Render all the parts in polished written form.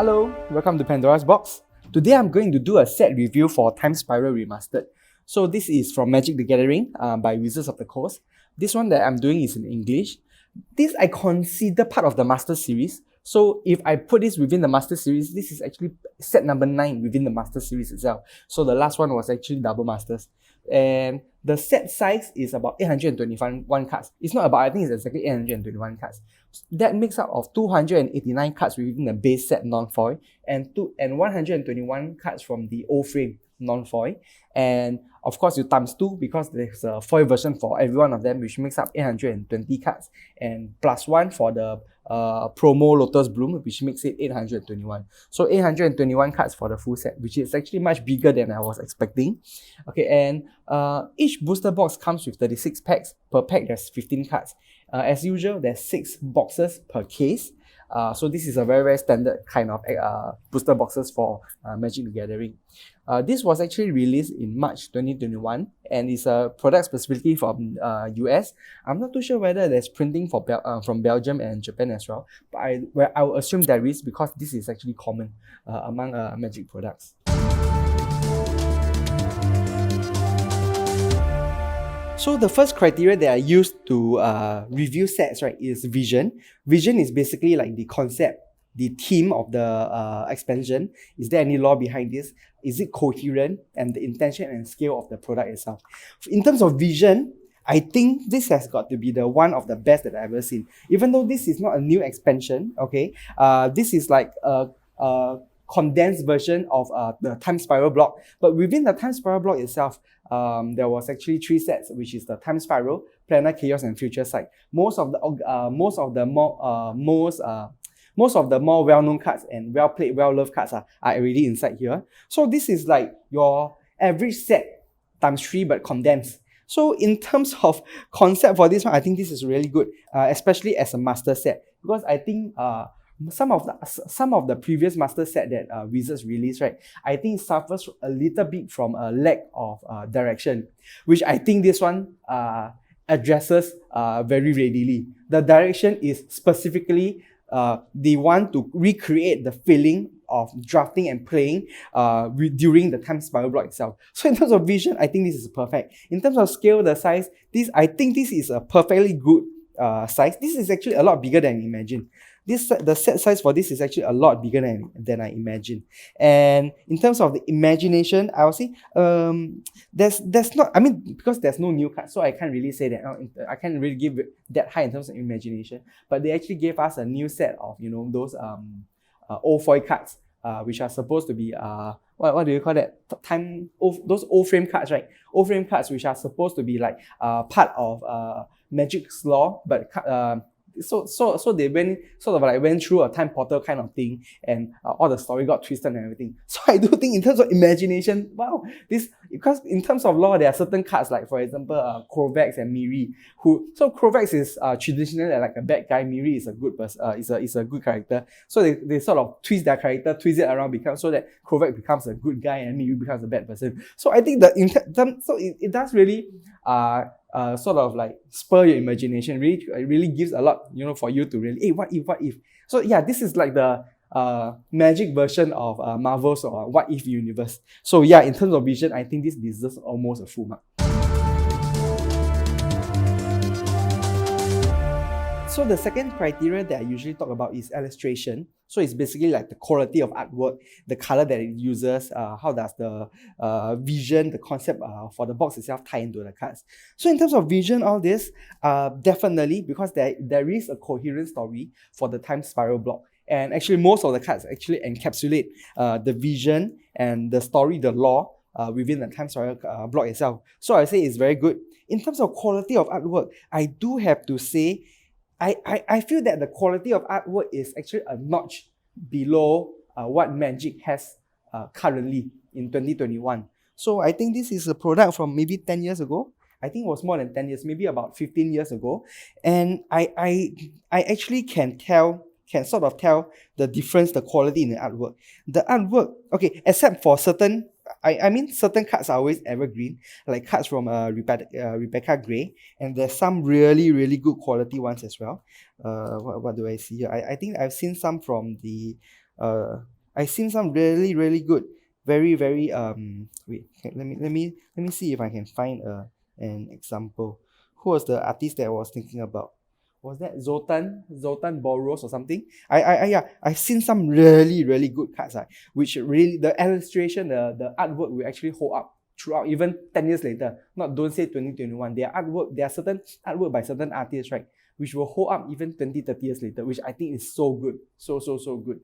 Hello, welcome to Pandora's Box. Today I'm going to do a set review for Time Spiral Remastered. So this is from Magic the Gathering by Wizards of the Coast. This one that I'm doing is in English. This I consider part of the Master Series. So if I put this within the Master Series, this is actually set number 9 within the Master Series itself. So the last one was actually Double Masters. And the set size is about 821 cards. It's not about, I think it's exactly 821 cards. That makes up of 289 cards within the base set non-foil and 121 cards from the old frame non-foil. And of course you times 2 because there's a foil version for every one of them, which makes up 820 cards, and plus 1 for the promo Lotus Bloom, which makes it 821. So 821 cards for the full set, which is actually much bigger than I was expecting. Okay, and each booster box comes with 36 packs. Per pack there's 15 cards. As usual, there's 6 boxes per case. So this is a very standard kind of booster boxes for Magic the Gathering. This was actually released in March 2021 and is a product specifically from US. I'm not too sure whether there's printing for from Belgium and Japan as well, but I will assume there is because this is actually common among Magic products. So the first criteria that I use to review sets, right, is vision. Vision is basically like the concept, the theme of the expansion. Is there any lore behind this? Is it coherent? And the intention and scale of the product itself. In terms of vision, I think this has got to be the one of the best that I've ever seen. Even though this is not a new expansion, okay, this is like a condensed version of the Time Spiral block. But within the Time Spiral block itself, there was actually 3 sets, which is the Time Spiral, Planar Chaos, and Future Sight. Most of the more well-known cards and well-played, well-loved cards are already inside here. So this is like your average set times 3 but condensed. So in terms of concept for this one, I think this is really good, especially as a master set, because I think some of the previous master set that Wizards released, right, I think suffers a little bit from a lack of direction, which I think this one addresses very readily. The direction is specifically they want to recreate the feeling of drafting and playing during the Time Spiral block itself. So in terms of vision, I think this is perfect. In terms of scale, the size, I think this is a perfectly good size. This is actually a lot bigger than I imagined. The set size for this is actually a lot bigger than I imagined. And in terms of the imagination, I would say there's not, I mean, because there's no new cards, so I can't really say that. I can't really give it that high in terms of imagination. But they actually gave us a new set of, you know, those old foil cards, which are supposed to be what do you call that? Those old frame cards, right? Old frame cards which are supposed to be like part of Magic's lore, but so they went through a time portal kind of thing, and all the story got twisted and everything. So I do think in terms of imagination, wow, because in terms of lore, there are certain cards like, for example, Korvax and Miri. So Korvax is traditionally like a bad guy. Miri is a good person. Is a good character. So they sort of twist their character, twist it around, so that Korvax becomes a good guy and Miri becomes a bad person. So I think it does really sort of like spur your imagination. It really gives a lot, you know, for you to really, hey, what if? So yeah, this is like the Magic version of Marvel's What If universe. So yeah, in terms of vision, I think this deserves almost a full mark. So the second criteria that I usually talk about is illustration. So it's basically like the quality of artwork, the color that it uses, how does the vision, the concept for the box itself tie into the cards. So in terms of vision, all this, definitely, because there is a coherent story for the Time Spiral block. And actually most of the cards actually encapsulate the vision and the story, the lore within the Time Spiral block itself. So I say it's very good. In terms of quality of artwork, I do have to say, I feel that the quality of artwork is actually a notch below what Magic has currently in 2021. So I think this is a product from maybe 10 years ago. I think it was more than 10 years, maybe about 15 years ago. And I actually can sort of tell the difference, the quality in the artwork. The artwork, okay, except for certain, I mean, certain cards are always evergreen, like cards from Rebecca Gray, and there's some really, really good quality ones as well. What do I see here? I think I've seen some from the I seen some really really good, very very wait, let me see if I can find an example. Who was the artist that I was thinking about? Was that Zoltan Boros or something? Yeah, I've seen some really really good cards, which really the illustration, the artwork will actually hold up throughout even 10 years later. Not don't say 2021. There are certain artwork by certain artists, right, which will hold up even 20, 30 years later, which I think is so good. So good.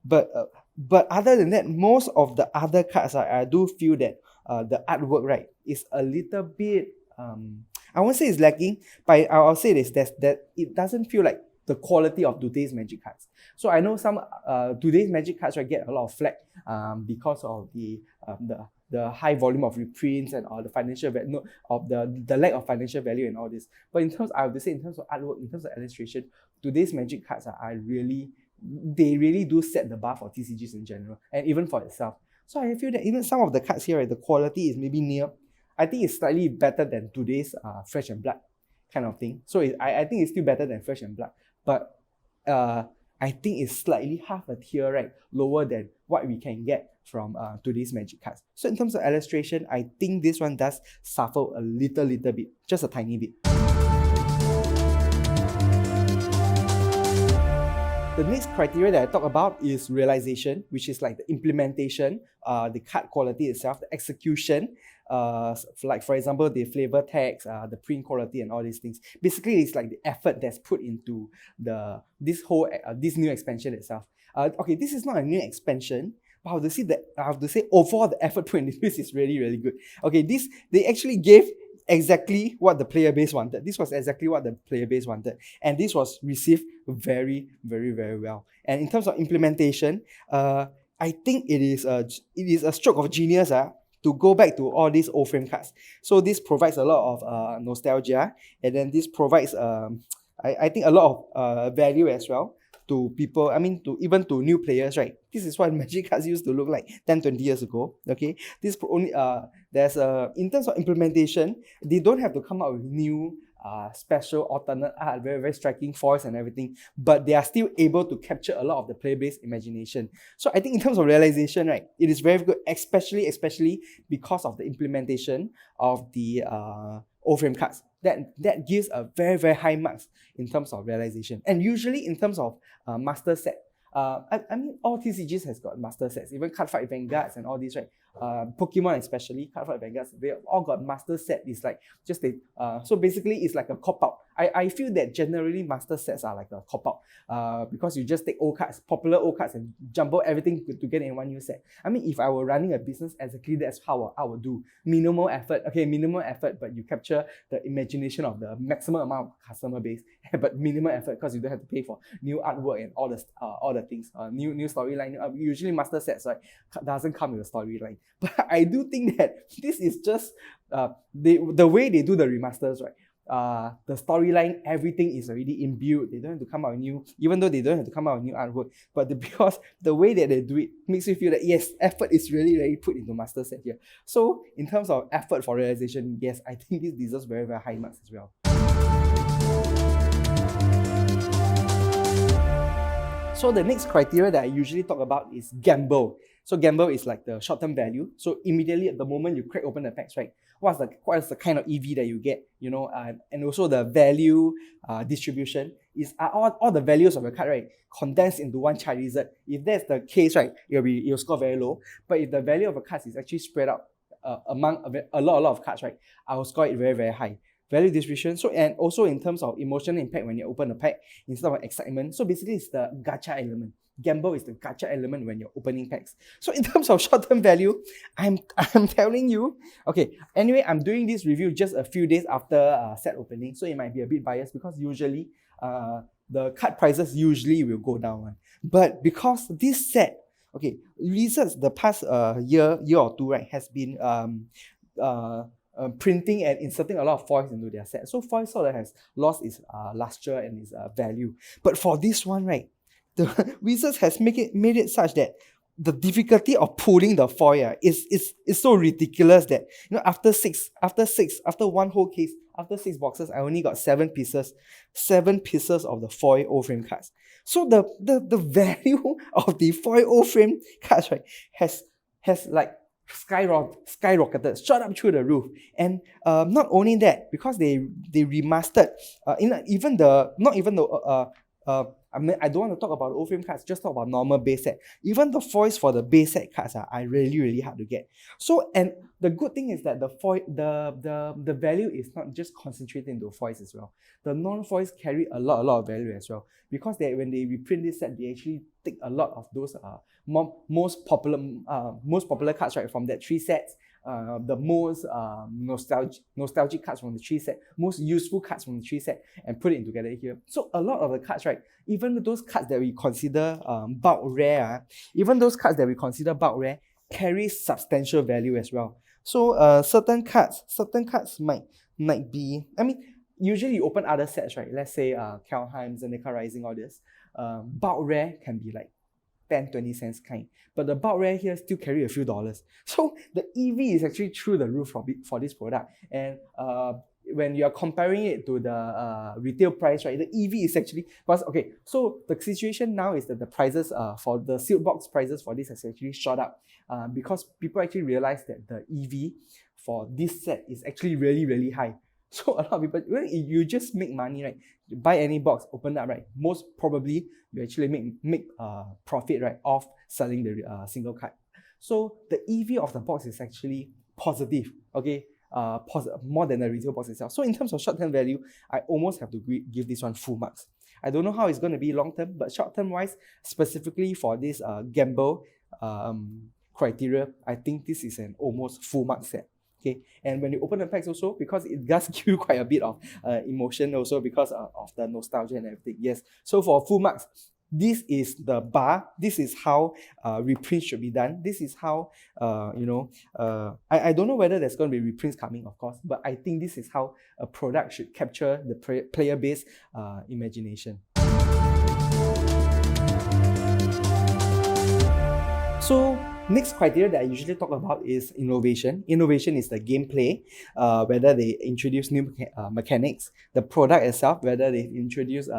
But other than that, most of the other cards, I do feel that the artwork, right, is a little bit I won't say it's lacking, but I'll say this, that it doesn't feel like the quality of today's Magic cards. So I know some today's Magic cards, right, get a lot of flack because of the high volume of reprints and all the financial value of the lack of financial value and all this. But I have to say, in terms of artwork, in terms of illustration, today's Magic cards they really do set the bar for TCGs in general, and even for itself. So I feel that even some of the cards here, right, the quality is maybe near, I think it's slightly better than today's Flesh and Blood kind of thing. So I think it's still better than Flesh and Blood, but I think it's slightly half a tier, right, lower than what we can get from today's Magic cards. So in terms of illustration, I think this one does suffer a little bit, just a tiny bit. The next criteria that I talk about is realization, which is like the implementation, the card quality itself, the execution, like for example, the flavor text, the print quality and all these things. Basically, it's like the effort that's put into this new expansion itself. Okay, this is not a new expansion, but I have to say overall the effort put into this is really, really good. Okay, they actually gave exactly what the player base wanted. This was exactly what the player base wanted, and this was received very, very, very well. And in terms of implementation, I think it is a stroke of genius to go back to all these old frame cards. So this provides a lot of nostalgia, and then this provides I think a lot of value as well to people, even to new players, right? This is what Magic cards used to look like 10, 20 years ago. Okay, this only there's in terms of implementation, they don't have to come up with new special alternate art, very very striking foils and everything, but they are still able to capture a lot of the player base imagination. So I think in terms of realization, right, it is very good, especially because of the implementation of the old frame cards. That gives a very very high marks in terms of realization. And usually in terms of master set, all TCGs has got master sets, even Cardfight Vanguards and all these, right? Pokemon especially, Cardfight Vanguards, they all got master set. It's like just so basically it's like a cop-out. I feel that generally master sets are like a cop-out because you just take old cards, popular old cards, and jumble everything together in one new set. If I were running a business, exactly that's how I would do. Minimal effort, but you capture the imagination of the maximum amount of customer base, but minimal effort because you don't have to pay for new artwork and all the things, new storyline. Usually master sets, right, doesn't come with a storyline. But I do think that this is just the way they do the remasters, right? The storyline, everything is already imbued. They don't have to come out with new, even though they don't have to come out with new artwork. But because the way that they do it makes you feel that yes, effort is really, really put into master set here. So in terms of effort for realization, yes, I think this deserves very, very high marks as well. So the next criteria that I usually talk about is gamble. So gamble is like the short-term value. So immediately at the moment you crack open the packs, right, what is the kind of EV that you get, and also the value distribution is all the values of your card, right, condensed into one Charizard. If that's the case, right, it'll score very low. But if the value of a card is actually spread out among a lot of cards, right, I will score it very, very high. Value distribution. So, and also in terms of emotional impact when you open a pack instead of excitement. So basically it's the gacha element. Gamble is the gacha element when you're opening packs. So in terms of short-term value, I'm telling you, okay, anyway, I'm doing this review just a few days after set opening, so it might be a bit biased because usually the card prices usually will go down. But because this set, okay, research the past year or two, right, has been printing and inserting a lot of foils into their set. So foil sort of has lost its luster and its value. But for this one, right, the research has made it such that the difficulty of pulling the foil is so ridiculous that after one whole case, after 6 boxes, I only got 7 pieces of the foil O-frame cards. So the value of the foil O-frame cards, right, has like skyrocketed, shot up through the roof. And not only that, because they remastered I don't want to talk about O-frame cards, just talk about normal base set. Even the foils for the base set cards are really, really hard to get. So, and the good thing is that the foil, the value is not just concentrated into foils as well. The non-foils carry a lot of value as well, because when they reprint this set, they actually take a lot of those most popular cards, right, from that 3 sets. The most nostalgic cards from the 3 set, most useful cards from the 3 set, and put it together here. So a lot of the cards, right, even those cards that we consider bulk rare, carry substantial value as well. So certain cards might be, I mean, usually you open other sets, right? Let's say Kaldheim, Zendikar Rising, all this. Bulk rare can be like 10-20 cents kind, but the bulk rare here still carry a few dollars. So the EV is actually through the roof for this product. And when you are comparing it to the retail price, right, the EV is actually, because okay, so the situation now is that the prices for the sealed box prices for this has actually shot up because people actually realize that the EV for this set is actually really, really high. So a lot of people, well, you just make money, right? You buy any box, open up, right? Most probably you actually make profit, right, off selling the single card. So the EV of the box is actually positive, okay? More than the retail box itself. So in terms of short-term value, I almost have to give this one full marks. I don't know how it's going to be long-term, but short-term wise, specifically for this gamble criteria, I think this is an almost full mark set. Okay, and when you open the packs also, because it does give you quite a bit of emotion also because of the nostalgia and everything. Yes, so for full marks, this is the bar. This is how reprints should be done. This is how, I don't know whether there's going to be reprints coming, of course, but I think this is how a product should capture the player base imagination. So, next criteria that I usually talk about is innovation. Innovation is the gameplay, whether they introduce new mechanics, the product itself, whether they introduce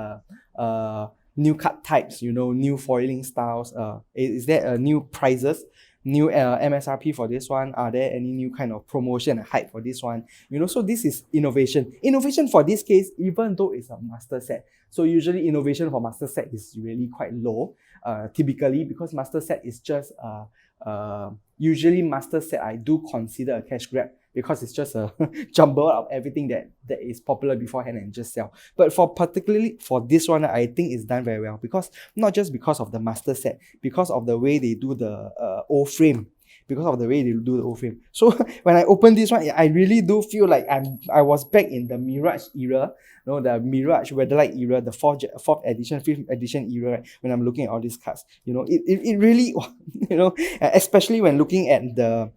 new card types, new foiling styles. Is there new prices, new MSRP for this one? Are there any new kind of promotion and hype for this one? So this is innovation. Innovation for this case, even though it's a master set. So usually innovation for master set is really quite low, typically, because master set is just usually master set I do consider a cash grab, because it's just a jumble of everything that is popular beforehand and just sell. But particularly for this one, I think it's done very well, because not just because of the master set, because of the way they do the O-frame. So when I open this one, I really do feel like I was back in the Mirage era, the Mirage Weatherlight era, the 4th edition, 5th edition era, right, when I'm looking at all these cards. It really, especially when looking at the,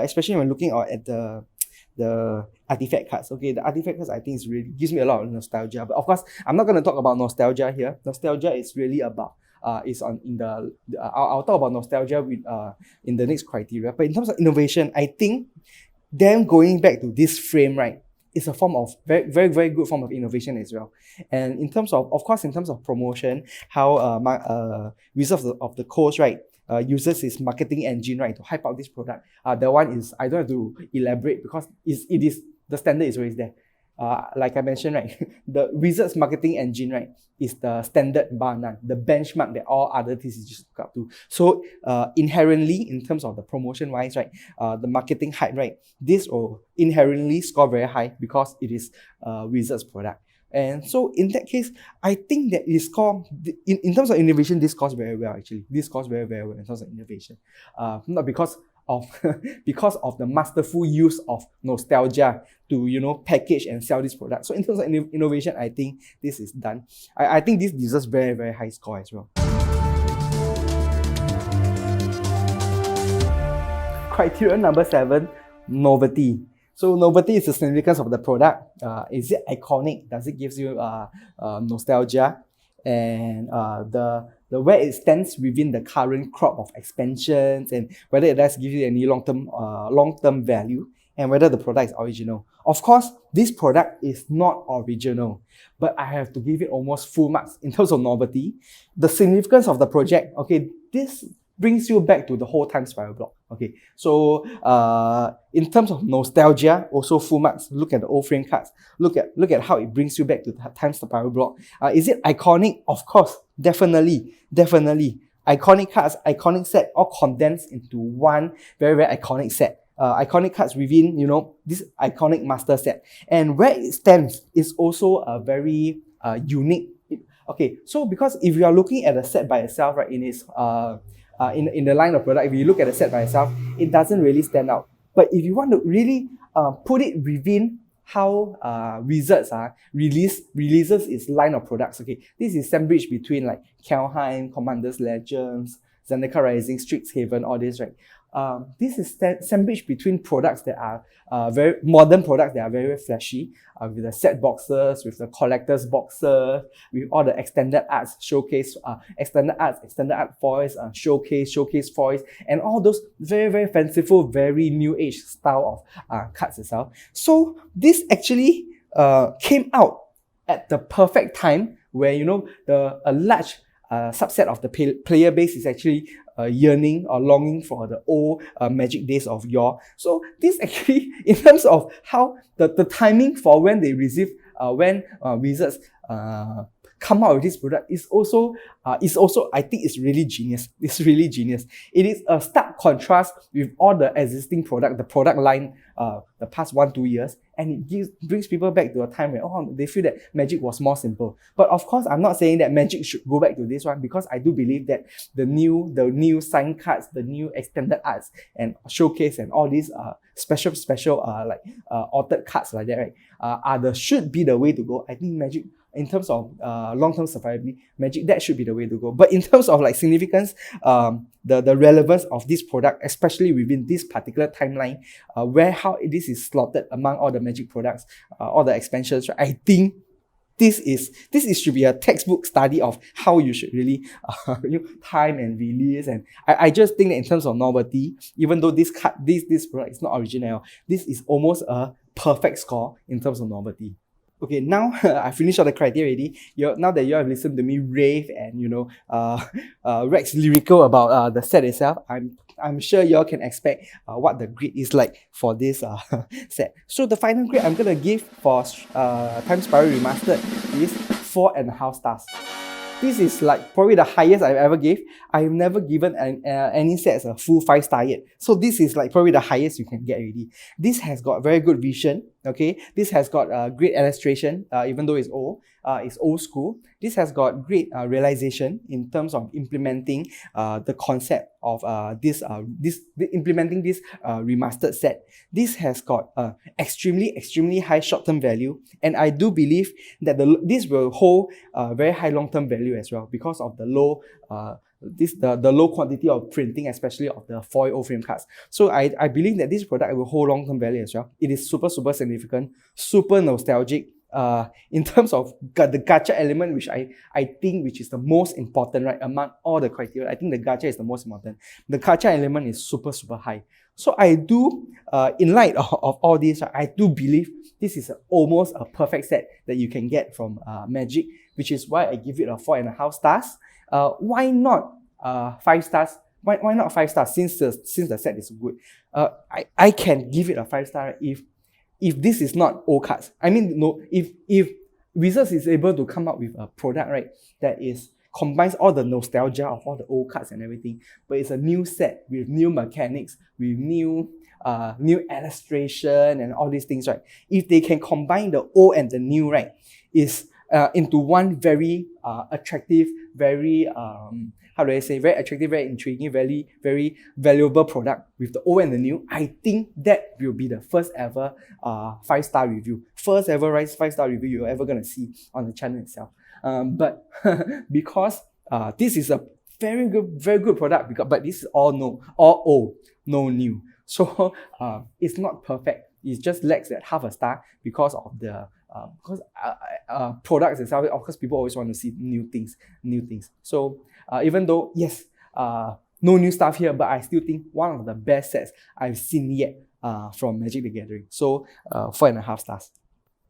especially when looking at the artifact cards. Okay, the artifact cards I think gives me a lot of nostalgia. But of course, I'm not going to talk about nostalgia here. Nostalgia is really about I'll talk about nostalgia in the next criteria. But in terms of innovation, I think them going back to this frame, right, is a form of very, very, very good form of innovation as well. And in terms of course, in terms of promotion, how Wizards of the Coast, right, uses his marketing engine, right, to hype out this product. The one is, I don't have to elaborate, because the standard is always there. Like I mentioned, right, the Wizards marketing engine, right, is the standard bar none, the benchmark that all other TCGs just look up to. So inherently, in terms of the promotion wise, right, the marketing hype, right, this will inherently score very high because it is Wizards product. And so in that case, I think that it scores, in terms of innovation, this scores very well actually. This scores very, very well in terms of innovation. Not because of the masterful use of nostalgia to package and sell this product. So in terms of innovation, I think this is done. I think this deserves very, very high score as well. Criteria number 7, novelty. So novelty is the significance of the product. Is it iconic? Does it give you nostalgia? And the where it stands within the current crop of expansions, and whether it does give you any long-term value, and whether the product is original. Of course, this product is not original, but I have to give it almost full marks in terms of novelty. The significance of the project, okay, this brings you back to the whole Time Spiral block. Okay, so in terms of nostalgia, also full marks. Look at the old frame cards. Look at how it brings you back to the Time Spiral block. Is it iconic? Of course, definitely. Iconic cards, iconic set, all condensed into one very, very iconic set. Iconic cards within, this iconic master set. And where it stands is also a very unique. Okay, so because if you are looking at a set by itself, right, in its in the line of product, if you look at the set by itself, it doesn't really stand out. But if you want to really put it within how Wizards releases its line of products, okay, this is sandwiched between like Kaldheim, Commander's Legends, Zendikar Rising, Strixhaven, all this, right? This is sandwiched between products that are very modern products that are very, very flashy, with the set boxes, with the collector's boxes, with all the extended arts showcase, extended art foils, showcase foils, and all those very, very fanciful, very new age style of cards itself. So this actually came out at the perfect time where a large subset of the player base is actually yearning or longing for the old Magic days of yore. So this actually, in terms of how the timing for when they receive, when Wizards come out with this product is also I think it's really genius. It's really genius. It is a stark contrast with all the existing the product line the past 1-2 years, and it brings people back to a time where they feel that Magic was more simple. But of course, I'm not saying that Magic should go back to this one, because I do believe that the new signed cards, the new extended arts and showcase and all these special altered cards like that, right, should be the way to go. I think Magic, in terms of long-term survivability, Magic, that should be the way to go. But in terms of like significance, the relevance of this product, especially within this particular timeline, how this is slotted among all the Magic products, all the expansions, right, I think this should be a textbook study of how you should really time and release. And I just think that in terms of novelty, even though this product is not original, this is almost a perfect score in terms of novelty. Okay, now I finished all the criteria already. Now that you have listened to me rave and wax lyrical about the set itself, I'm sure you all can expect what the grade is like for this set. So the final grade I'm gonna give for Time Spiral Remastered is 4.5 stars. This is like probably the highest I've ever gave. I've never given any sets a full 5-star yet. So this is like probably the highest you can get already. This has got very good vision. Okay, this has got great illustration, even though it's old school. This has got great realization in terms of implementing the concept of implementing this remastered set. This has got extremely high short-term value, and I do believe that this will hold very high long-term value as well, because of the low the low quantity of printing, especially of the foil frame cards. So I believe that this product will hold long-term value as well. It is super significant, super nostalgic. In terms of the gacha element, which I think which is the most important, right, among all the criteria, I think the gacha is the most important. The gacha element is super high. So I do, in light of all this, I do believe this is almost a perfect set that you can get from Magic, which is why I give it a 4.5 stars. Why not 5 stars? Why not 5 stars since the set is good? I can give it a 5-star if this is not old cards. I mean, no, if Wizards is able to come up with a product, right, that combines all the nostalgia of all the old cards and everything, but it's a new set with new mechanics, with new illustration and all these things, right? If they can combine the old and the new, right, is into one very attractive, very very attractive, very intriguing, very valuable product with the old and the new, I think that will be the first ever 5-star review. First ever 5-star review you're ever going to see on the channel itself. But because this is a very good product, but this is all old, no new. So it's not perfect. It just lacks that half a star because of the products itself. Of course, people always want to see new things. So Even though, yes, no new stuff here, but I still think one of the best sets I've seen yet from Magic the Gathering. So 4.5 stars.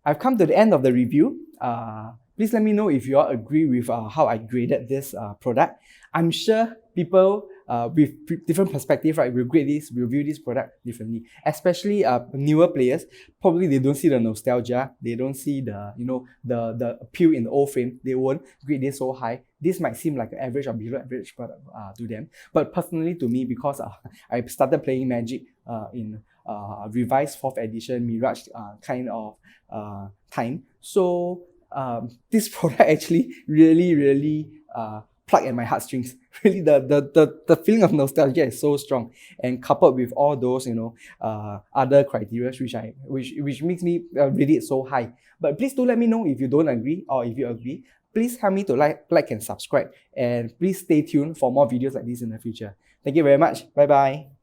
I've come to the end of the review. Please let me know if you all agree with how I graded this product. I'm sure people with different perspectives, right, will view this product differently. Especially newer players, probably they don't see the nostalgia, they don't see the the appeal in the old frame. They won't grade this so high. This might seem like an average or below average product to them, but personally to me, because I started playing Magic in revised 4th edition Mirage kind of time, so this product actually really plugged at my heartstrings. Really, the feeling of nostalgia is so strong, and coupled with all those other criteria which makes me rate it so high. But please do let me know if you don't agree, or if you agree. Please help me to like and subscribe, and please stay tuned for more videos like this in the future. Thank you very much. Bye bye.